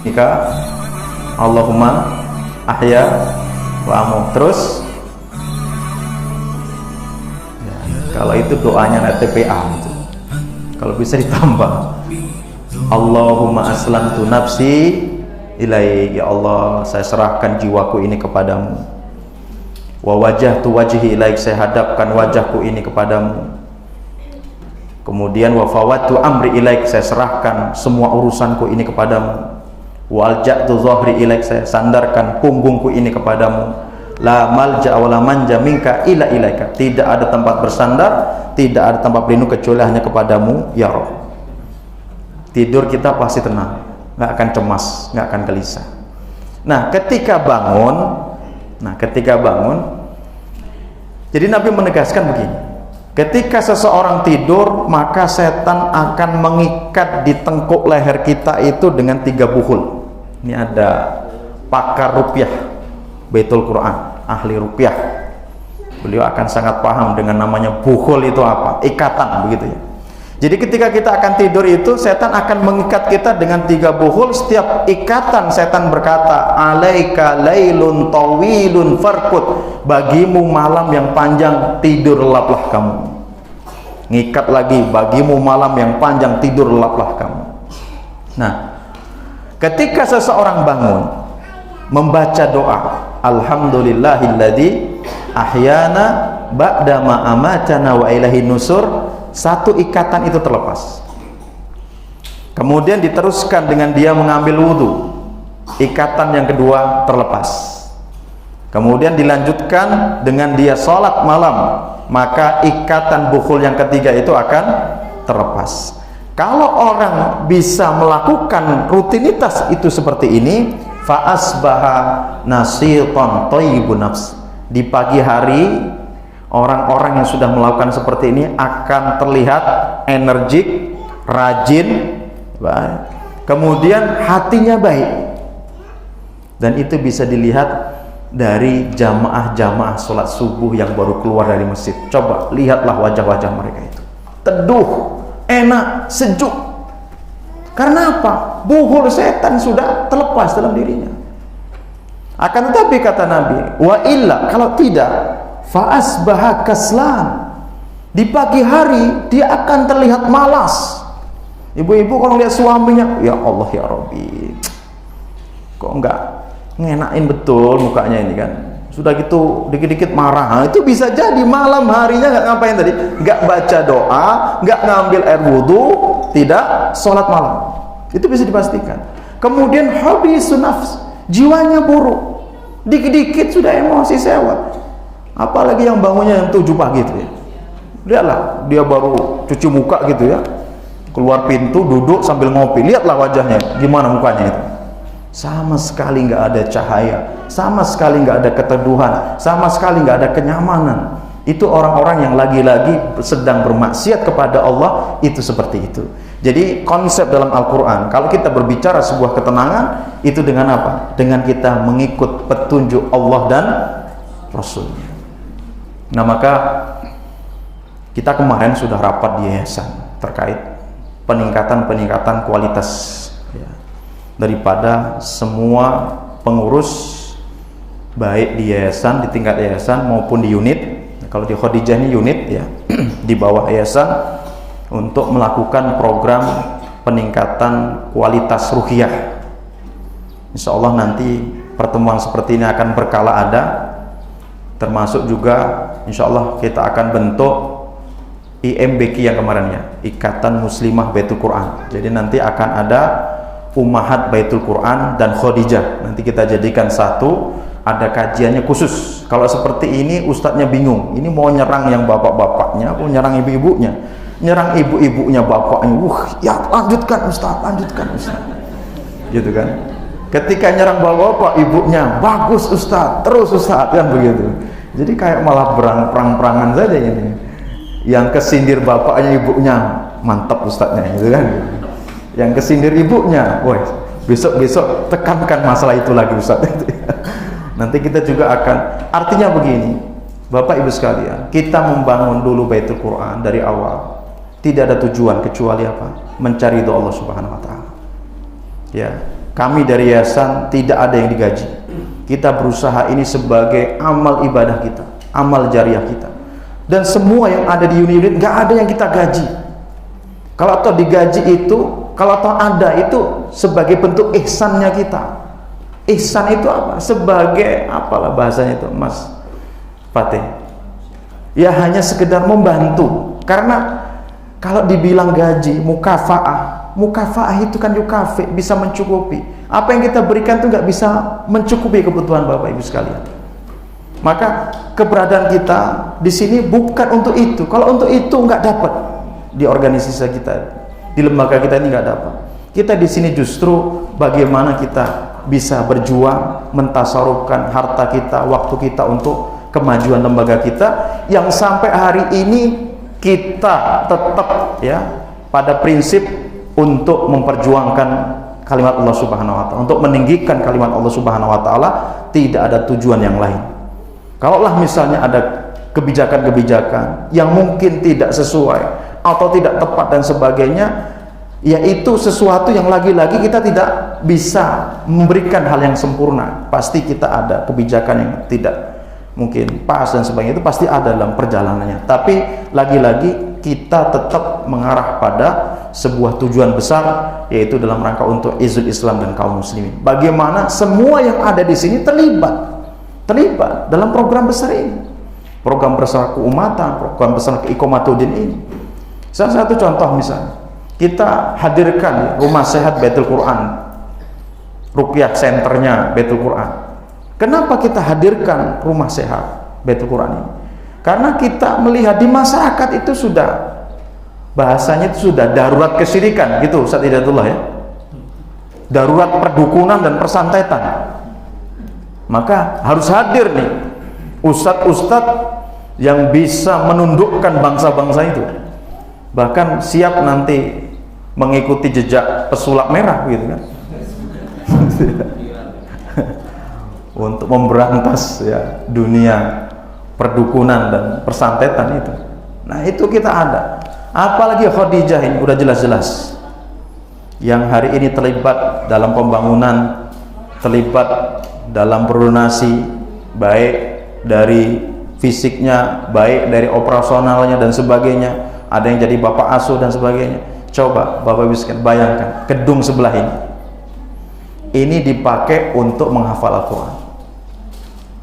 Jika Allahumma ahya wa amut. Terus ya, kalau itu doanya TPA itu. Kalau bisa ditambah Allahumma aslamtu nafsi ilaik, ya Allah saya serahkan jiwaku ini kepadamu. Wa wajhtu wajhi ilaik, saya hadapkan wajahku ini kepadamu. Kemudian wa fawattu amri ilaik, saya serahkan semua urusanku ini kepadamu. Wa alja'tu dhahri ilaik, saya sandarkan punggungku ini kepadamu. La malja wa la manja minka ila ilaika, tidak ada tempat bersandar, tidak ada tempat berlindung kecuali hanya kepadamu ya Rabb. Tidur kita pasti tenang, nggak akan cemas, nggak akan gelisah. Nah, ketika bangun, jadi Nabi menegaskan begini: ketika seseorang tidur, maka setan akan mengikat di tengkuk leher kita itu dengan 3 buhul. Ini ada pakar ruqyah Baitul Quran, ahli ruqyah. Beliau akan sangat paham dengan namanya buhul itu apa, ikatan begitu ya. Jadi ketika kita akan tidur itu, setan akan mengikat kita dengan 3 buhul. Setiap ikatan setan berkata, alaika lailun tawilun farqud, bagimu malam yang panjang, tidur lelaplah kamu. Ngikat lagi, bagimu malam yang panjang, tidur lelaplah kamu. Nah, ketika seseorang bangun membaca doa alhamdulillahilladzi ahyana ba'da ma amatana wa ilaihin nusur, satu ikatan itu terlepas. Kemudian diteruskan dengan dia mengambil wudhu, ikatan yang kedua terlepas. Kemudian dilanjutkan dengan dia sholat malam, maka ikatan bukhul yang ketiga itu akan terlepas. Kalau orang bisa melakukan rutinitas itu seperti ini, fa asbaha nasitan thayyibun nafs, di pagi hari orang-orang yang sudah melakukan seperti ini akan terlihat energik, rajin, kemudian hatinya baik. Dan itu bisa dilihat dari jamaah-jamaah sholat subuh yang baru keluar dari masjid. Coba lihatlah wajah-wajah mereka itu, teduh, enak, sejuk. Karena apa? Buhul setan sudah terlepas dalam dirinya. Akan tetapi kata Nabi, wa illa, kalau tidak, fa'asbaha kaslan, di pagi hari dia akan terlihat malas. Ibu-ibu kalau lihat suaminya, ya Allah ya Rabbi, kok enggak ngenain betul mukanya ini kan, sudah gitu dikit-dikit marah. Nah, itu bisa jadi malam harinya nggak ngapain tadi, nggak baca doa, nggak ngambil air wudhu, tidak sholat malam. Itu bisa dipastikan. Kemudian habisun nafs, jiwanya buruk, dikit-dikit sudah emosi sewot. Apalagi yang bangunnya yang 7 pagi itu ya, lihatlah dia baru cuci muka gitu ya, keluar pintu duduk sambil ngopi, lihatlah wajahnya gimana mukanya itu, sama sekali nggak ada cahaya, sama sekali nggak ada keteduhan, sama sekali nggak ada kenyamanan. Itu orang-orang yang lagi-lagi sedang bermaksiat kepada Allah, itu seperti itu. Jadi konsep dalam Al-Quran, kalau kita berbicara sebuah ketenangan, itu dengan apa? Dengan kita mengikut petunjuk Allah dan Rasulnya. Nah, maka kita kemarin sudah rapat di yayasan terkait peningkatan kualitas ya, daripada semua pengurus, baik di yayasan, di tingkat yayasan maupun di unit. Kalau di Khadijah ini unit ya, di bawah yayasan, untuk melakukan program peningkatan kualitas ruhiyah. Insya Allah nanti pertemuan seperti ini akan berkala ada, termasuk juga insya Allah kita akan bentuk IMBQ yang kemarin ya, Ikatan Muslimah Baitul Quran. Jadi nanti akan ada Ummahat Baitul Quran dan Khadijah, nanti kita jadikan satu, ada kajiannya khusus. Kalau seperti ini ustadznya bingung, ini mau nyerang yang bapak-bapaknya, mau nyerang ibu-ibunya, nyerang ibu-ibunya bapaknya, ya lanjutkan ustadz, gitu kan. Ketika nyerang bapak-bapak, ibunya, bagus ustadz, terus ustadz, kan begitu. Jadi kayak malah perang-perangan saja ini. Yang kesindir bapaknya, ibunya, mantap ustadznya, gitu kan. Yang kesindir ibunya, woi, besok-besok tekankan masalah itu lagi ustadz. Nanti kita juga akan, artinya begini, Bapak Ibu sekalian, kita membangun dulu Baitul Quran dari awal, tidak ada tujuan kecuali apa? Mencari ridho Allah Subhanahu wa Ta'ala. Ya, kami dari yayasan tidak ada yang digaji. Kita berusaha ini sebagai amal ibadah kita, amal jariah kita. Dan semua yang ada di unit nggak ada yang kita gaji. Kalau toh digaji itu, kalau toh ada itu sebagai bentuk ihsannya kita. Ihsan itu apa? Sebagai apalah bahasanya itu, Mas Fatih? Ya hanya sekedar membantu. Karena kalau dibilang gaji, mukafaah itu kan yukafi, bisa mencukupi. Apa yang kita berikan itu nggak bisa mencukupi kebutuhan Bapak Ibu sekalian. Maka keberadaan kita di sini bukan untuk itu. Kalau untuk itu nggak dapat di organisasi kita, di lembaga kita ini nggak dapat. Kita di sini justru bagaimana kita bisa berjuang mentasarufkan harta kita, waktu kita untuk kemajuan lembaga kita yang sampai hari ini kita tetap ya pada prinsip untuk memperjuangkan kalimat Allah Subhanahu wa taala, untuk meninggikan kalimat Allah Subhanahu wa taala, tidak ada tujuan yang lain. Kalaulah misalnya ada kebijakan-kebijakan yang mungkin tidak sesuai atau tidak tepat dan sebagainya, yaitu sesuatu yang lagi-lagi kita tidak bisa memberikan hal yang sempurna. Pasti kita ada kebijakan yang tidak mungkin pas dan sebagainya, itu pasti ada dalam perjalanannya. Tapi lagi-lagi kita tetap mengarah pada sebuah tujuan besar, yaitu dalam rangka untuk izul Islam dan kaum muslimin. Bagaimana semua yang ada di sini terlibat dalam program besar ini, program besar keumatan, program besar keikomatudin ini. Salah satu contoh misalnya, kita hadirkan rumah sehat Baitul Quran, ruqyah centernya Baitul Quran. Kenapa kita hadirkan rumah sehat Baitul Quran ini? Karena kita melihat di masyarakat itu sudah, bahasanya itu sudah darurat kesyirikan gitu Ustaz Hidayatullah ya, darurat perdukunan dan persantetan. Maka harus hadir nih ustadz-ustadz yang bisa menundukkan bangsa-bangsa itu, bahkan siap nanti mengikuti jejak pesulap merah gitu kan untuk memberantas ya dunia perdukunan dan persantetan itu. Nah itu kita ada. Apalagi Khadijah ini udah jelas-jelas yang hari ini terlibat dalam pembangunan, terlibat dalam berdonasi, baik dari fisiknya, baik dari operasionalnya dan sebagainya. Ada yang jadi bapak asuh dan sebagainya. Coba Bapak Ibu sekalian bayangkan, gedung sebelah ini dipakai untuk menghafal Al-Quran,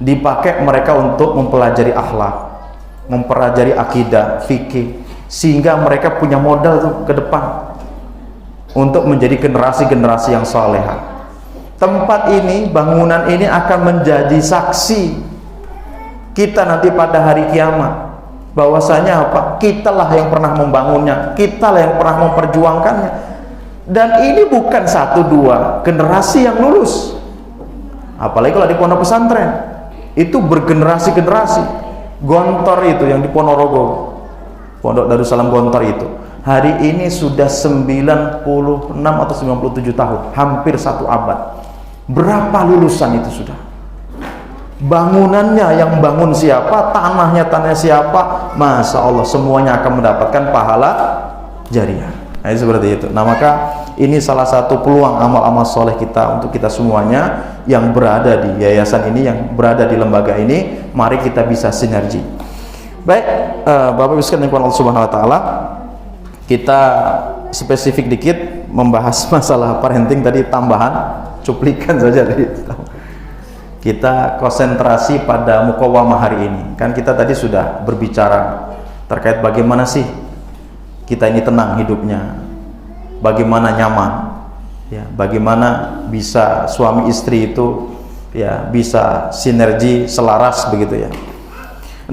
dipakai mereka untuk mempelajari akhlak, mempelajari akidah, fikih, sehingga mereka punya modal tuh ke depan untuk menjadi generasi-generasi yang salehah. Tempat ini, bangunan ini akan menjadi saksi kita nanti pada hari kiamat, bahwasanya apa? Kitalah yang pernah membangunnya, kitalah yang pernah memperjuangkannya. Dan ini bukan 1-2 generasi yang lulus, apalagi kalau di pondok pesantren itu bergenerasi-generasi. Gontor itu yang di Ponorogo, Pondok Darussalam Gontor itu hari ini sudah 96 atau 97 tahun, hampir 1 abad. Berapa lulusan itu sudah? Bangunannya yang bangun siapa, tanahnya siapa, Masya Allah semuanya akan mendapatkan pahala jariah. Nah, seperti itu. Nah maka ini salah satu peluang amal-amal soleh kita untuk kita semuanya yang berada di yayasan ini, yang berada di lembaga ini. Mari kita bisa sinergi. Baik, Bapak Ibu sekalian Allah Subhanahu wa taala, kita spesifik dikit membahas masalah parenting tadi, tambahan cuplikan saja dari kita konsentrasi pada mukawamah hari ini. Kan kita tadi sudah berbicara terkait bagaimana sih kita ini tenang hidupnya, bagaimana nyaman ya, bagaimana bisa suami istri itu ya bisa sinergi, selaras begitu ya.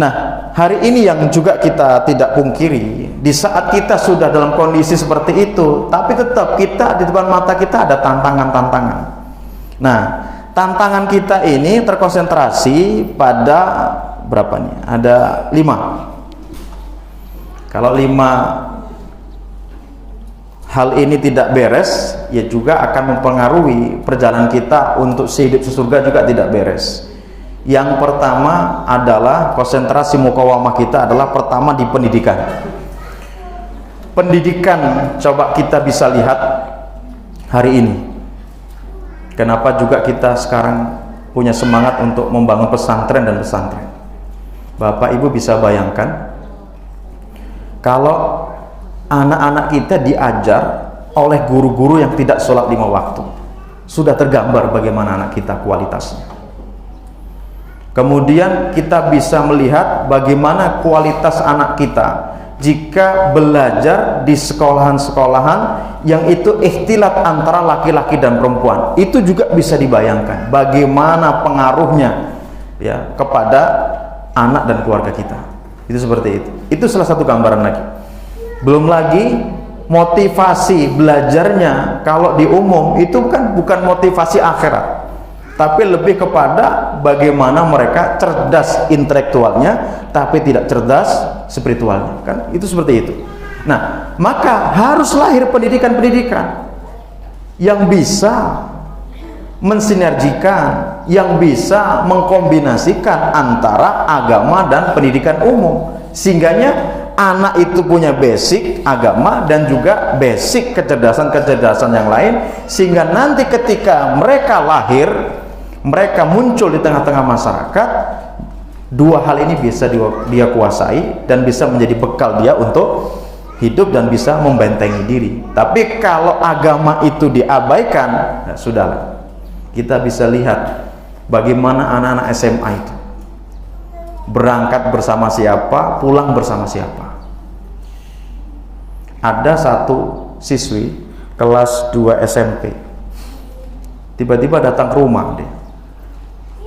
Nah hari ini yang juga kita tidak pungkiri, di saat kita sudah dalam kondisi seperti itu, tapi tetap kita di depan mata kita ada tantangan-tantangan. Nah tantangan kita ini terkonsentrasi pada berapa nih? Ada 5. Kalau 5 hal ini tidak beres, ya juga akan mempengaruhi perjalanan kita untuk sehidup sesurga juga tidak beres. Yang pertama adalah konsentrasi mukawamah kita adalah pertama di pendidikan. Pendidikan coba kita bisa lihat hari ini Kenapa juga kita sekarang punya semangat untuk membangun pesantren dan pesantren? Bapak Ibu bisa bayangkan kalau anak-anak kita diajar oleh guru-guru yang tidak sholat 5 waktu, sudah tergambar bagaimana anak kita kualitasnya. Kemudian kita bisa melihat bagaimana kualitas anak kita jika belajar di sekolahan-sekolahan yang itu ikhtilat antara laki-laki dan perempuan. Itu juga bisa dibayangkan bagaimana pengaruhnya ya kepada anak dan keluarga kita. Itu seperti itu. Itu salah satu gambaran lagi. Belum lagi motivasi belajarnya kalau di umum itu kan bukan motivasi akhirat, tapi lebih kepada bagaimana mereka cerdas intelektualnya tapi tidak cerdas spiritualnya, kan itu seperti itu. Nah, maka harus lahir pendidikan-pendidikan yang bisa mensinergikan, yang bisa mengkombinasikan antara agama dan pendidikan umum, sehingganya anak itu punya basic agama dan juga basic kecerdasan-kecerdasan yang lain, sehingga nanti ketika mereka lahir, mereka muncul di tengah-tengah masyarakat, dua hal ini bisa dia kuasai dan bisa menjadi bekal dia untuk hidup dan bisa membentengi diri. Tapi kalau agama itu diabaikan, ya sudahlah. Kita bisa lihat bagaimana anak-anak SMA itu berangkat bersama siapa, pulang bersama siapa. Ada satu siswi kelas 2 SMP tiba-tiba datang ke rumah, dia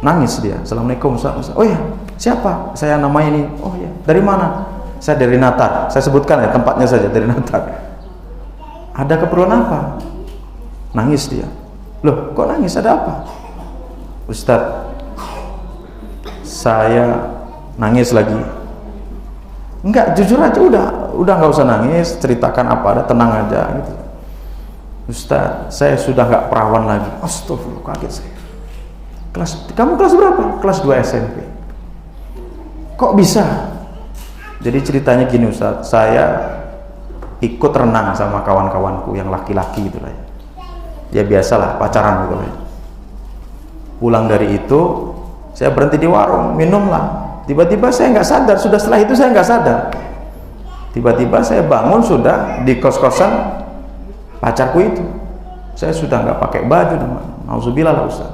nangis, dia Assalamualaikum Ustaz. Oh ya, siapa? Saya namanya ini. Oh ya, dari mana? Saya dari Natar. Saya sebutkan ya tempatnya saja, dari Natar. Ada keperluan apa? Nangis dia. Loh, kok nangis? Ada apa? Ustaz, saya nangis lagi. Enggak, jujur aja, udah nggak usah nangis, ceritakan apa ada, tenang aja gitu. Ustaz, saya sudah nggak perawan lagi. Astagfirullah, kaget saya. Kamu kelas berapa? Kelas 2 SMP. Kok bisa? Jadi ceritanya gini Ustaz, saya ikut renang sama kawan-kawanku yang laki-laki gitu lah ya. Ya biasalah, pacaran gitu lah. Pulang dari itu, saya berhenti di warung, minum lah. Tiba-tiba saya nggak sadar, sudah setelah itu saya nggak sadar. Tiba-tiba saya bangun sudah di kos-kosan pacarku itu. Saya sudah nggak pakai baju, nauzubillah lah Ustaz.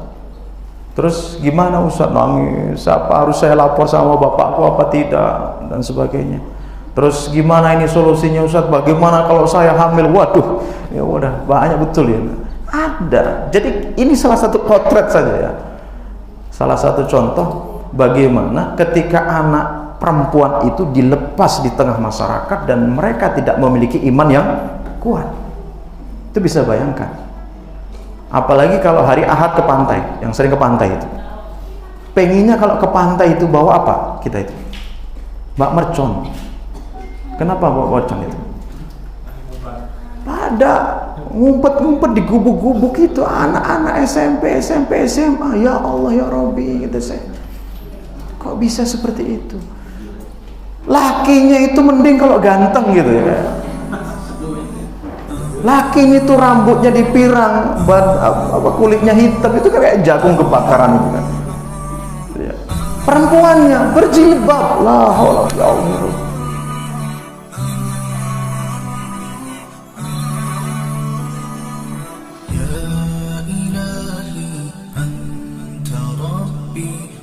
Terus gimana Ustaz? Nangis, apa harus saya lapor sama bapakku apa tidak, dan sebagainya. Terus gimana ini solusinya Ustaz? Bagaimana kalau saya hamil? Waduh, ya udah banyak betul ya. Ada. Jadi ini salah satu potret saja ya. Salah satu contoh bagaimana ketika anak perempuan itu dilepas di tengah masyarakat dan mereka tidak memiliki iman yang kuat. Itu bisa bayangkan. Apalagi kalau hari Ahad ke pantai, yang sering ke pantai itu. Pengennya kalau ke pantai itu bawa apa? Kita itu bak mercon. Kenapa bawa mercon itu? Pada ngumpet-ngumpet di gubuk-gubuk itu anak-anak SMP, SMA. Ya Allah ya Rabbi, gitu saya. Kok bisa seperti itu? Lakinya itu mending kalau ganteng gitu ya. Lakinya itu rambutnya dipirang, kulitnya hitam, itu kayak jagung kebakaran itu kan. Perempuannya berjilbab, la haula ya Allah. Ya ilahi anta rabbi